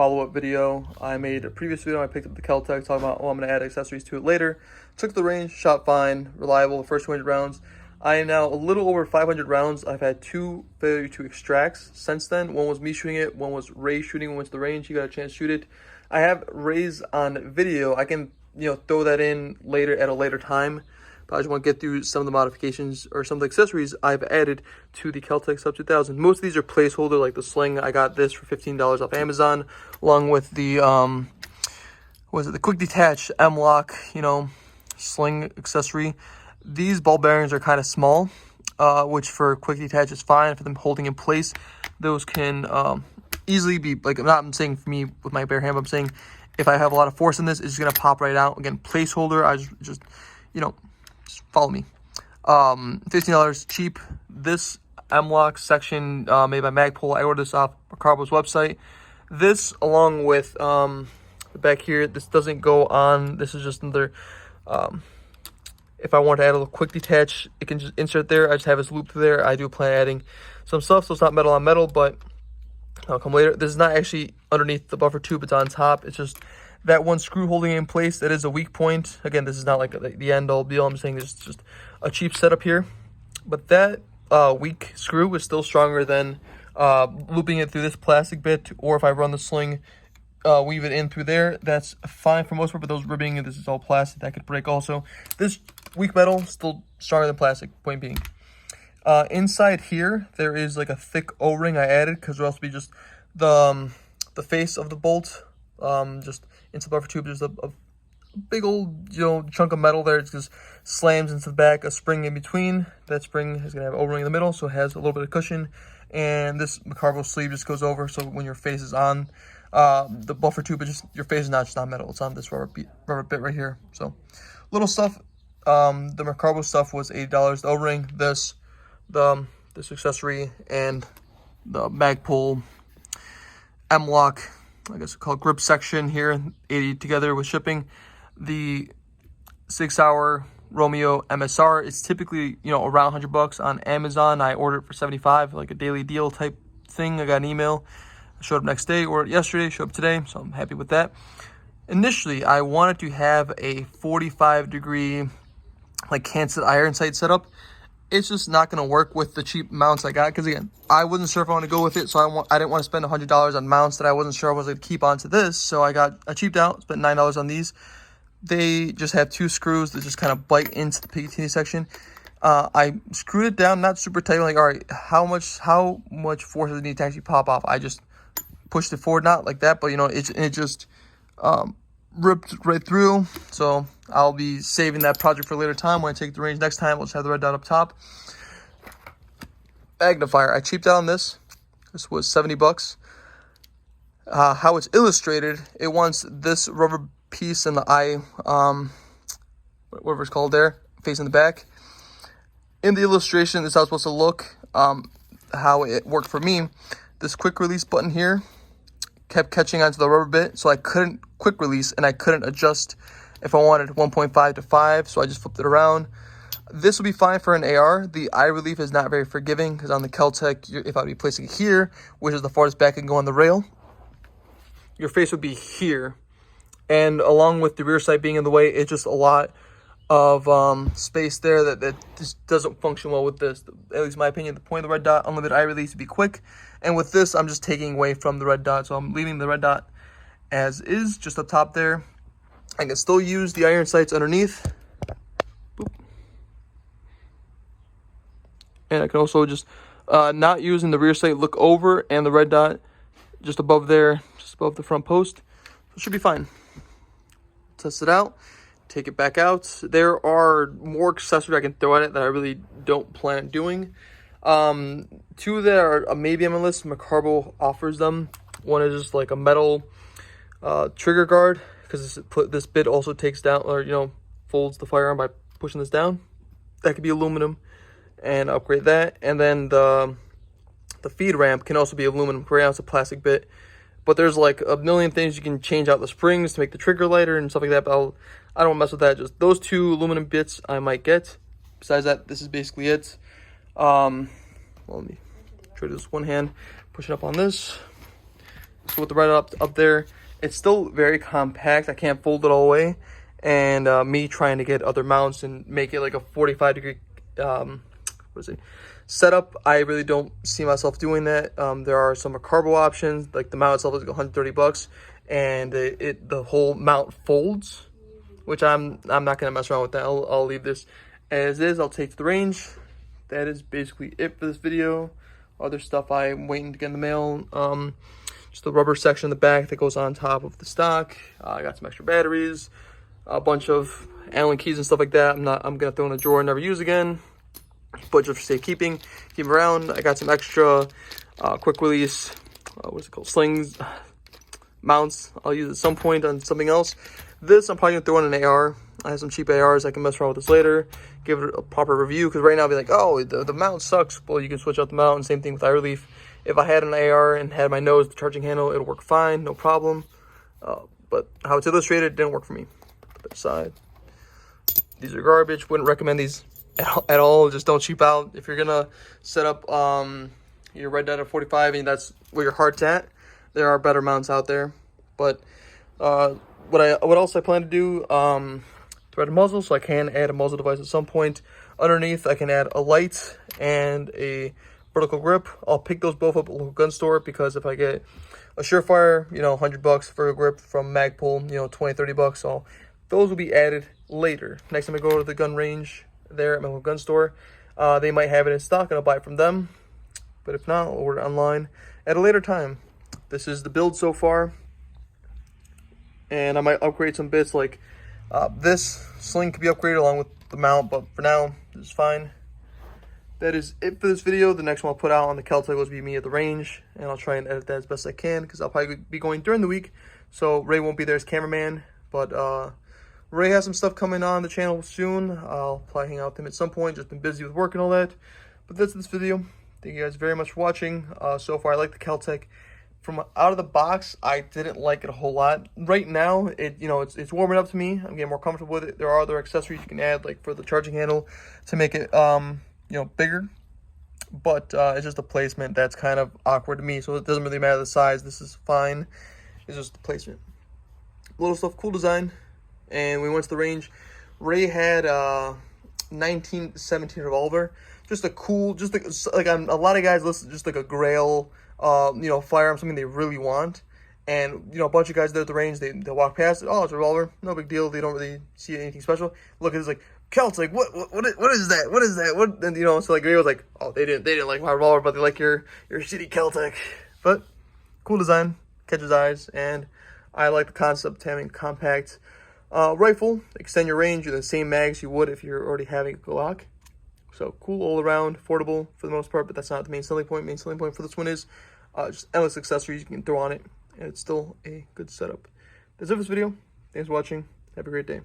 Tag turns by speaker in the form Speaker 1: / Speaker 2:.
Speaker 1: follow-up video. I made a previous video. I picked up the Kel-Tec, talking about, I'm going to add accessories to it later. Took the range, shot fine, reliable, first 200 rounds. I am now a little over 500 rounds. I've had 2 failure to extracts since then. One was me shooting it, one was Ray shooting. When went to the range, he got a chance to shoot it. I have Ray's on video. I can, throw that in later at a later time. But I just want to get through some of the modifications or some of the accessories I've added to the Kel-Tec Sub 2000. Most of these are placeholder, like the sling. I got this for $15 off Amazon, along with the the quick detach M-lock, sling accessory. These ball bearings are kind of small, which for quick detach is fine. For them holding in place, those can easily be, I'm saying for me with my bare hand, but I'm saying if I have a lot of force in this, it's just going to pop right out. Again, placeholder, I just follow me. $15 cheap. This M-lock section made by Magpul. I ordered this off Carbo's website. This, along with the back here, this doesn't go on. This is just another, if I want to add a little quick detach, it can just insert there. I just have this loop there. I do plan on adding some stuff, so it's not metal on metal, but I'll come later. This is not actually underneath the buffer tube. It's on top. It's just that one screw holding it in place. That is a weak point. Again, this is not like the end all be all. I'm saying it's just a cheap setup here. But that weak screw is still stronger than looping it through this plastic bit, or if I run the sling, weave it in through there. That's fine for most part, but those ribbing, this is all plastic, that could break also. This weak metal, still stronger than plastic, point being. Inside here, there is like a thick O-ring I added, because it'll also be just the face of the bolt, just into the buffer tube. There's a big old chunk of metal there. It just slams into the back, a spring in between. That spring is going to have an O-ring in the middle, so it has a little bit of cushion. And this Carbo sleeve just goes over, so when your face is on the buffer tube, your face is not just on metal, it's on this rubber bit right here. So little stuff. The Carbo stuff was $80. The O-ring, this accessory, and the Magpul M-lock, I guess it's called grip section here, 80 together with shipping. The 6-hour Romeo MSR is typically, around $100 on Amazon. I ordered it for $75, like a daily deal type thing. I got an email, showed up next day, ordered yesterday, showed up today, so I'm happy with that. Initially, I wanted to have a 45-degree, canted iron sight setup. It's just not going to work with the cheap mounts I got, because again, I wasn't sure if I want to go with it, so I didn't want to spend $100 on mounts that I wasn't sure I was going to keep onto this. So I cheaped out, spent $9 on these. They just have 2 screws that just kind of bite into the PTT section. I screwed it down, not super tight. All right, how much force does it need to actually pop off? I just pushed it forward, not like that, but it just ripped right through. So I'll be saving that project for a later time. When I take the range next time, we'll just have the red dot up top. Magnifier, I cheaped out on this. This was $70. How it's illustrated, it wants this rubber piece in the eye, whatever it's called there, facing the back. In the illustration, this is how it's supposed to look. How it worked for me, this quick release button here kept catching onto the rubber bit, so I couldn't quick release, and I couldn't adjust if I wanted 1.5 to 5, so I just flipped it around. This will be fine for an AR. The eye relief is not very forgiving, because on the Keltec, if I'd be placing it here, which is the farthest back I can go on the rail, your face would be here. And along with the rear sight being in the way, it's just a lot of space there that just doesn't function well with this. At least in my opinion, the point of the red dot, unlimited eye release, would be quick. And with this, I'm just taking away from the red dot. So I'm leaving the red dot as is, just up top there. I can still use the iron sights underneath. Boop. And I can also just, not using the rear sight, look over, and the red dot just above there, just above the front post. So it should be fine. Test it out, take it back out. There are more accessories I can throw at it that I really don't plan on doing. 2 that are maybe on my list, Carbo offers them. One is just like a metal trigger guard, because this bit also takes down, or folds the firearm by pushing this down. That could be aluminum, and upgrade that. And then the feed ramp can also be aluminum. Right now it's a plastic bit. But there's like a million things you can change out the springs to make the trigger lighter and stuff like that. But I don't want to mess with that. Just those 2 aluminum bits I might get. Besides that, this is basically it. Well, let me try this one hand, push it up on this. So with the red up there, it's still very compact. I can't fold it all away. And me trying to get other mounts and make it like a 45-degree setup, I really don't see myself doing that. There are some carbo options, like the mount itself is like $130, and the whole mount folds, which I'm not gonna mess around with that. I'll leave this as is. I'll take to the range. That is basically it for this video. Other stuff I'm waiting to get in the mail. Just the rubber section in the back that goes on top of the stock. I got some extra batteries, a bunch of Allen keys and stuff like that. I'm gonna throw in a drawer and never use again, but just for safekeeping, keep them around. I got some extra quick release, what's it called, slings, mounts. I'll use at some point on something else. This I'm probably gonna throw in an AR. I have some cheap ARs. I can mess around with this later, give it a proper review, because right now I'll be like, oh, the mount sucks. Well, you can switch out the mount, and same thing with eye relief. If I had an AR and had my nose, the charging handle, it'll work fine, no problem. But how it's illustrated didn't work for me. Put that aside. These are garbage. Wouldn't recommend these at all. Just don't cheap out. If you're gonna set up your red dot at 45 and that's where your heart's at, there are better mounts out there. But what else I plan to do, thread a muzzle, so I can add a muzzle device at some point. Underneath, I can add a light and a vertical grip. I'll pick those both up at a local gun store, because if I get a Surefire, $100 for a grip from Magpul, $20-30, those will be added later. Next time I go to the gun range there at my local gun store, they might have it in stock and I'll buy it from them. But if not, I'll order it online at a later time. This is the build so far, and I might upgrade some bits, like this sling could be upgraded along with the mount, but for now, this is fine. That is it for this video. The next one I'll put out on the Keltec will be me at the range, and I'll try and edit that as best I can, because I'll probably be going during the week, so Ray won't be there as cameraman. But Ray has some stuff coming on the channel soon. I'll probably hang out with him at some point. Just been busy with work and all that. But that's this video. Thank you guys very much for watching. So far, I like the Keltec. From out of the box, I didn't like it a whole lot. Right now, it's warming up to me. I'm getting more comfortable with it. There are other accessories you can add, like for the charging handle, to make it bigger. But it's just the placement that's kind of awkward to me. So it doesn't really matter the size. This is fine. It's just the placement. Little stuff, cool design. And we went to the range. Ray had a 1917 revolver. Just a cool, like a lot of guys listen, just like a grail, firearm, something they really want. And, a bunch of guys there at the range, they walk past it. Oh, it's a revolver. No big deal. They don't really see anything special. Look, it's like, Keltec, what is that? What is that? What? And, so like Ray was like, oh, they didn't like my revolver, but they like your shitty Keltec. But cool design, catches eyes, and I like the concept of having compact rifle, extend your range with the same mags you would if you're already having a Glock. So cool all around, affordable for the most part, but that's not the main selling point. Main selling point for this one is just endless accessories you can throw on it, and it's still a good setup. That's it for this video. Thanks for watching. Have a great day.